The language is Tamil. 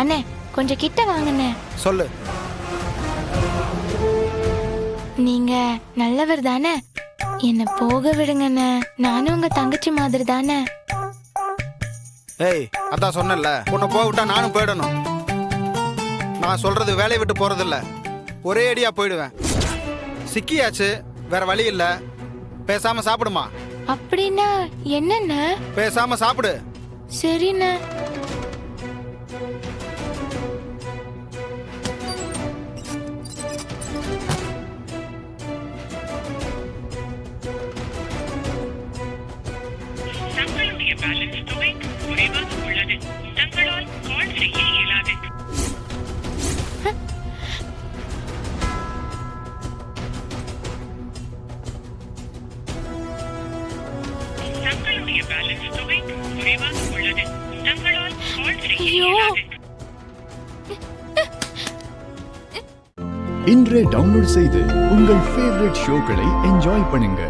அண்ணே கொஞ்சம் கிட்ட வாங்கண்ணே. சொல்லு. நீங்க நல்லவர் தானே? என்ன போக விடுங்கண்ணே. நானும் உங்க தங்கச்சி மாதிரி தானே. ஏய், அதான் சொன்னல, உன்னை போக விட்டா நானும் போயிடணும். நான் சொல்றது வேலையை விட்டு போறதில்ல, ஒரே அடியா போயிடுவேன். சிக்கியாச்சு, வேற வழி இல்ல. பேசாம சாப்பிடுமா. அப்படின்னா என்னண்ண? பேசாம சாப்பிடு. சரிண்ணே. தங்களுடைய பேலன்ஸ் தொகை குறைவாக உள்ளது. தங்களால் கால் செய்ய இயலாது. தங்களுடைய பேலன்ஸ் தொகை குறைவாக உள்ளது. தங்களால் கால் செய்ய இயலாது. இன்றே டவுன்லோட் செய்து உங்கள் ஃபேவரட் ஷோக்களை என்ஜாய் பண்ணுங்க.